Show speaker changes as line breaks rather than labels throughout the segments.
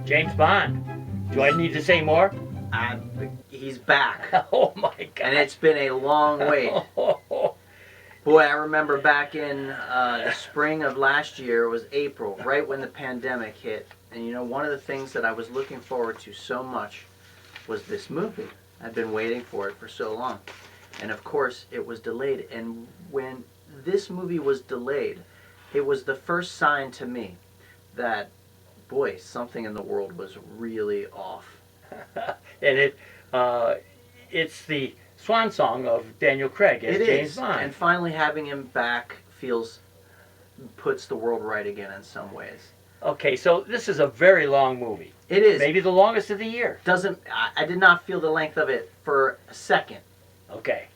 James Bond. Do I need to say more?
He's back.
Oh my God.
And it's been a long wait. Boy, I remember back in the spring of last year, it was April, right when the pandemic hit. And you know, one of the things that I was looking forward to so much was this movie. I'd been waiting for it for so long. And of course, it was delayed. And when this movie was delayed, it was the first sign to me that, boy, something in the world was really off.
And it's the swan song of Daniel Craig as James Bond.
And finally having him back puts the world right again in some ways.
Okay, so this is a very long movie.
It is.
Maybe the longest of the year.
I did not feel the length of it for a second.
Okay.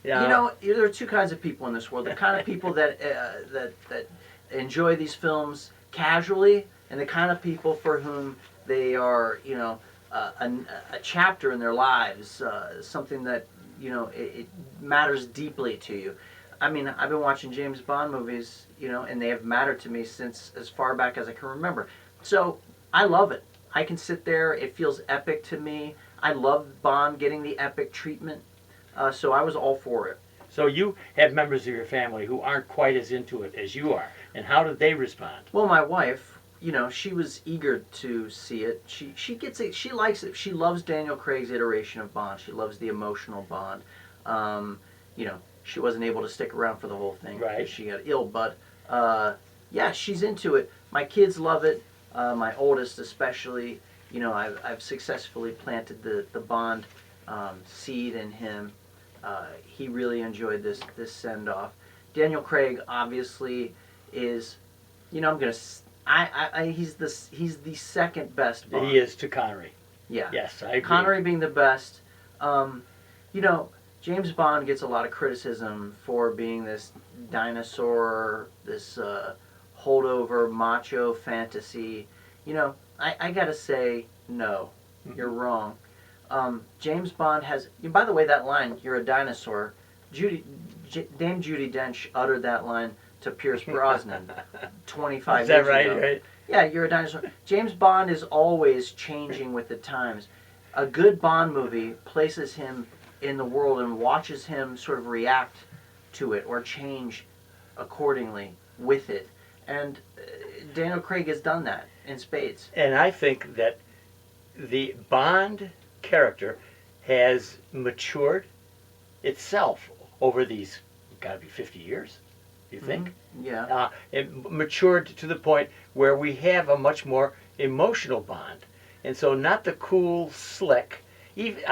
You know, there are two kinds of people in this world. The kind of people that enjoy these films casually, and the kind of people for whom they are, you know, a chapter in their lives, something that, you know, it matters deeply to you. I mean, I've been watching James Bond movies, you know, and they have mattered to me since as far back as I can remember. So I love it. I can sit there. It feels epic to me. I love Bond getting the epic treatment. So I was all for it.
So you have members of your family who aren't quite as into it as you are. And how did they respond?
Well, my wife, you know, she was eager to see it. She gets it. She likes it. She loves Daniel Craig's iteration of Bond. She loves the emotional Bond. You know, she wasn't able to stick around for the whole thing because she got ill. But yeah, she's into it. My kids love it. My oldest especially. You know, I've successfully planted the Bond seed in him. He really enjoyed this send off. Daniel Craig obviously is, you know, he's the second best Bond.
He is to Connery.
Yeah.
Yes, I agree.
Connery being the best. You know, James Bond gets a lot of criticism for being this dinosaur, this holdover macho fantasy. You know, I gotta say, no, you're wrong. James Bond has. By the way, that line, "You're a dinosaur," Dame Judi Dench uttered that line to Pierce Brosnan 25 years ago.
Is that right? Right?
Yeah, you're a dinosaur. James Bond is always changing with the times. A good Bond movie places him in the world and watches him sort of react to it or change accordingly with it. And Daniel Craig has done that in spades.
And I think that the Bond character has matured itself over these, got to be 50 years, do you think?
Mm-hmm. Yeah.
It matured to the point where we have a much more emotional Bond. And so not the cool, slick, even,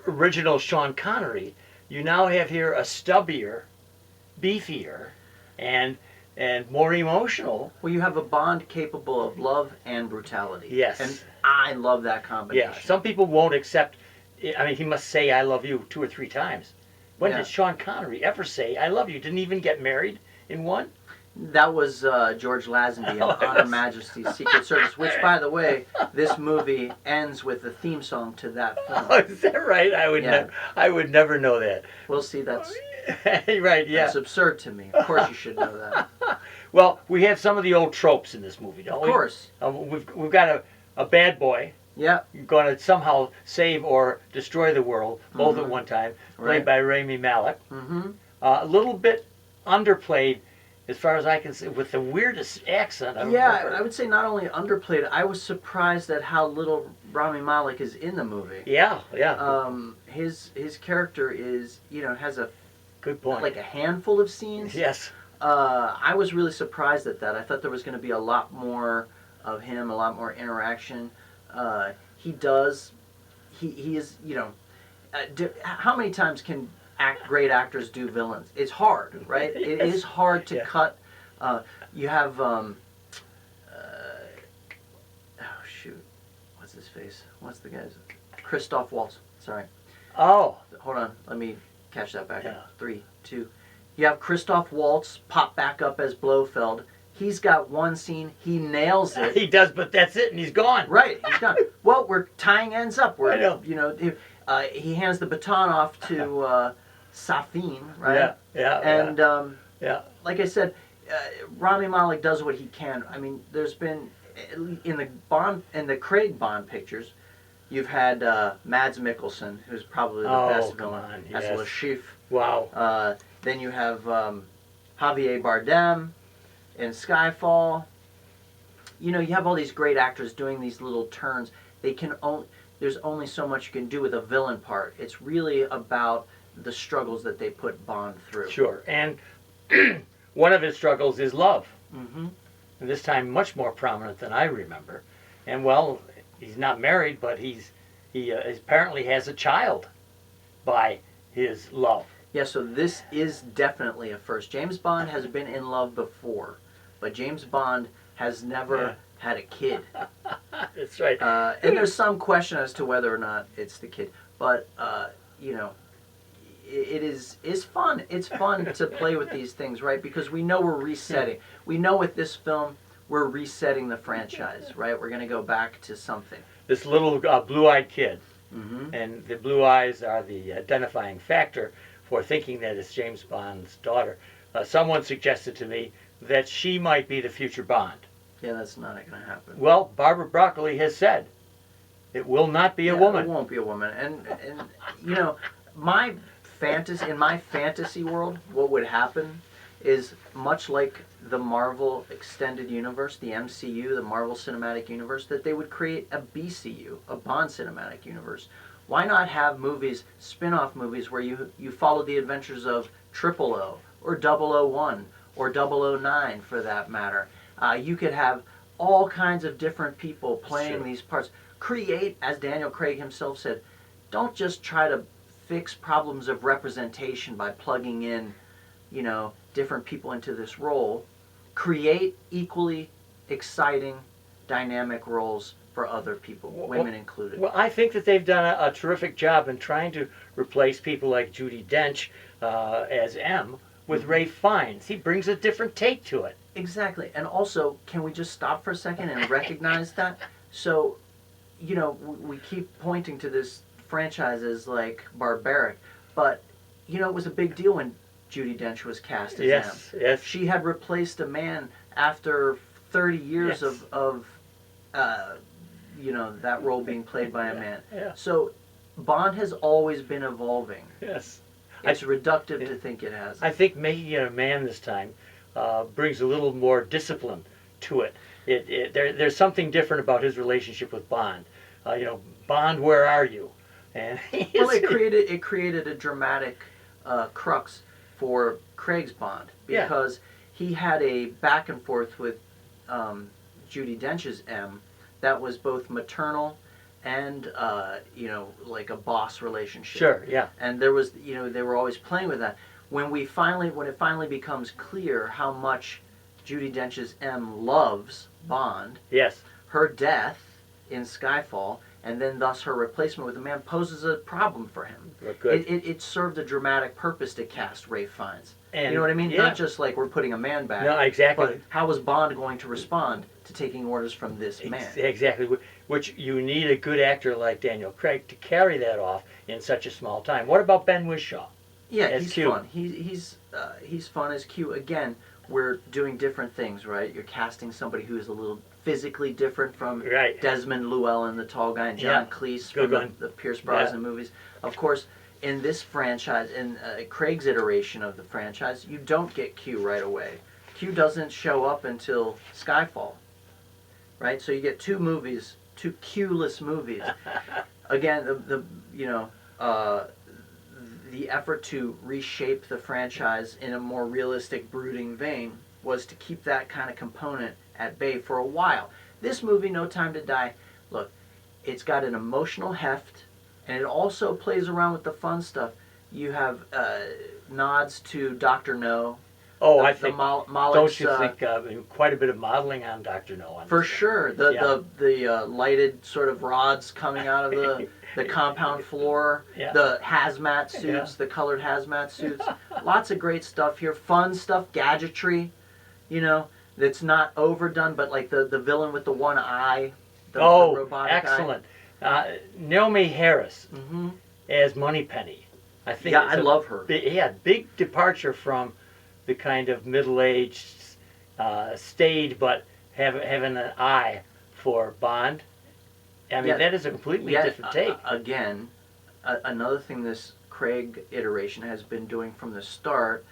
original Sean Connery. You now have here a stubbier, beefier, and more emotional.
Well, you have a Bond capable of love and brutality.
Yes.
And I love that combination.
Yeah, some people won't accept, I mean, he must say I love you 2 or 3 times. When did Sean Connery ever say I love you? Didn't even get married in one?
That was George Lazenby in On Her Majesty's Secret Service, which, by the way, this movie ends with the theme song to that film.
Oh, is that right? I would never know that.
Well, see, that's
right. Yeah,
that's absurd to me. Of course, you should know that.
Well, we have some of the old tropes in this movie, don't we?
Of course.
We've got a bad boy.
Yeah.
Going to somehow save or destroy the world, both at one time, played by Rami Malek.
Mm-hmm.
A little bit underplayed, as far as I can see, with the weirdest accent I've ever heard.
I would say not only underplayed, I was surprised at how little Rami Malek is in the movie.
Yeah, yeah.
His character is, you know, has a
good point,
like a handful of scenes.
Yes.
I was really surprised at that. I thought there was going to be a lot more of him, a lot more interaction. He is, you know, how many times can great actors do villains? It's hard, right?
Yes.
It is hard to cut. You have, oh shoot, what's his face? What's the guy's? Christoph Waltz. Sorry.
Oh.
Hold on. Let me catch that back
Yeah.
up. 3, 2. You have Christoph Waltz pop back up as Blofeld. He's got one scene. He nails it.
He does, but that's it, and he's gone.
Right. He's gone. Well, we're tying ends up.
I know.
You know, he hands the baton off to Safin, right?
Yeah.
And
yeah.
like I said, Rami Malek does what he can. I mean, there's been in the Craig Bond pictures, you've had Mads Mikkelsen, who's probably the best
come
villain,
on,
as
yes.
Le Chiffre.
Wow.
Then you have Javier Bardem in Skyfall. You know, you have all these great actors doing these little turns. There's only so much you can do with a villain part. It's really about the struggles that they put Bond through.
Sure. And one of his struggles is love.
Mm-hmm.
And this time much more prominent than I remember. And well, he's not married, but he apparently has a child by his love.
Yeah, so this is definitely a first. James Bond has been in love before, but James Bond has never had a kid.
That's right.
And there's some question as to whether or not it's the kid. But, you know, it's fun. It's fun to play with these things, right? Because we know we're resetting. We know with this film, we're resetting the franchise, right? We're going to go back to something.
This little blue-eyed kid,
Mm-hmm.
and the blue eyes are the identifying factor for thinking that it's James Bond's daughter. Someone suggested to me that she might be the future Bond.
Yeah, that's not going to happen.
Well, Barbara Broccoli has said it will not be a woman.
It won't be a woman. And you know, in my fantasy world, what would happen is much like the Marvel Extended Universe, the MCU, the Marvel Cinematic Universe, that they would create a BCU, a Bond Cinematic Universe. Why not have movies, spin-off movies, where you follow the adventures of 000 or 001 or 009 for that matter? You could have all kinds of different people playing these parts. Create, as Daniel Craig himself said, don't just try to fix problems of representation by plugging in, you know, different people into this role. Create equally exciting, dynamic roles for other people, women included.
Well, I think that they've done a terrific job in trying to replace people like Judi Dench as M with Ralph Fiennes. He brings a different take to it.
Exactly. And also, can we just stop for a second and recognize that? So, you know, we keep pointing to this franchise as like barbaric, but, you know, it was a big deal when Judi Dench was cast as M.
Yes.
She had replaced a man after 30 years of you know, that role being played by a man.
Yeah.
So Bond has always been evolving.
Yes.
It's reductive to think it has.
I think making it a man this time brings a little more discipline to it. There's something different about his relationship with Bond. You know, Bond, where are you? And
well, it created a dramatic crux for Craig's Bond because he had a back and forth with Judi Dench's M that was both maternal and you know, like a boss relationship.
Sure, yeah.
And there was, you know, they were always playing with that. When it finally becomes clear how much Judi Dench's M loves Bond,
Yes.
her death in Skyfall, and then thus her replacement with a man poses a problem for him.
Good.
It served a dramatic purpose to cast Ralph Fiennes.
And,
you know what I mean?
yeah.
Not just like we're putting a man back.
No, exactly.
But how was Bond going to respond to taking orders from this man?
Exactly. Which you need a good actor like Daniel Craig to carry that off in such a small time. What about Ben Whishaw?
Yeah,
as
he's
Q?
fun. He's fun as Q. Again, we're doing different things, right? You're casting somebody who's a little physically different from Desmond Llewellyn, the tall guy, and John Cleese from the Pierce Brosnan movies. Of course, in this franchise, in Craig's iteration of the franchise, you don't get Q right away. Q doesn't show up until Skyfall, right? So you get two Q-less movies. Again, the effort to reshape the franchise in a more realistic, brooding vein was to keep that kind of component at bay for a while. This movie, No Time to Die, look, it's got an emotional heft, and it also plays around with the fun stuff. You have nods to Dr. No.
Oh, don't you think quite a bit of modeling on Dr. No?
For sure. The lighted sort of rods coming out of the compound floor, the hazmat suits, the colored hazmat suits. Lots of great stuff here. Fun stuff, gadgetry, you know, that's not overdone, but like the villain with the one eye, the robotic
excellent. Naomi Harris as Moneypenny. I think
I love her.
Big departure from the kind of middle-aged, staid, but having an eye for Bond. I mean,
Yeah.
that is a completely
Yet,
different take.
Again, another thing this Craig iteration has been doing from the start,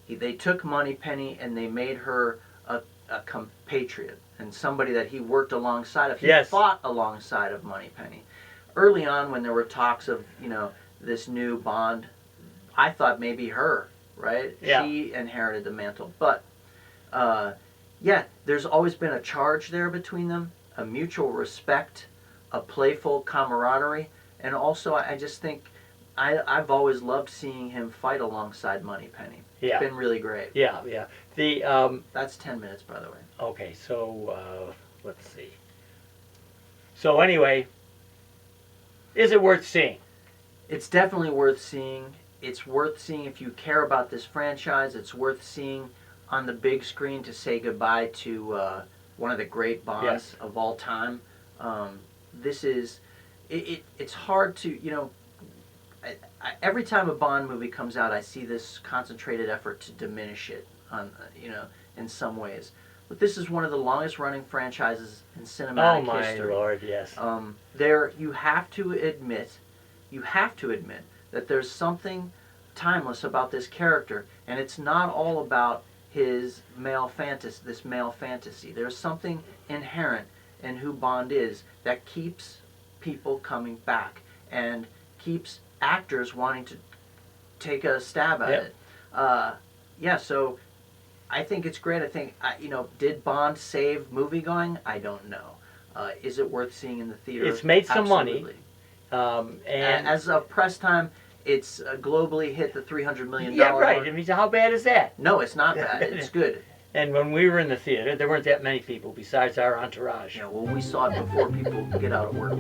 they took Moneypenny and they made her a compatriot and somebody that he worked alongside of. He
Yes.
fought alongside of Moneypenny. Early on, when there were talks of, this new Bond, I thought maybe her, right?
Yeah.
She inherited the mantle. But, there's always been a charge there between them, a mutual respect, a playful camaraderie, and also I just think I've always loved seeing him fight alongside Moneypenny.
Yeah.
It's been really great.
Yeah, yeah. The
That's 10 minutes, by the way.
okay, so let's see. So anyway, is it worth seeing?
It's definitely worth seeing. It's worth seeing if you care about this franchise. It's worth seeing on the big screen to say goodbye to one of the great Bonds
Yes.
of all time. This is, it's hard to, every time a Bond movie comes out, I see this concentrated effort to diminish it, in some ways. But this is one of the longest running franchises in cinematic
Oh my
history.
Lord, yes.
You have to admit that there's something timeless about this character, and it's not all about his male fantasy. There's something inherent in who Bond is that keeps people coming back and keeps actors wanting to take a stab at it. So I think it's great. I think, did Bond save moviegoing? I don't know. Is it worth seeing in the theater?
It's made some money.
Absolutely.
And
As of press time, it's globally hit the $300 million
yeah, right.
mark.
I mean, how bad is that?
No, it's not bad. It's good.
And when we were in the theater, there weren't that many people besides our entourage.
Yeah, well, we saw it before people get out of work.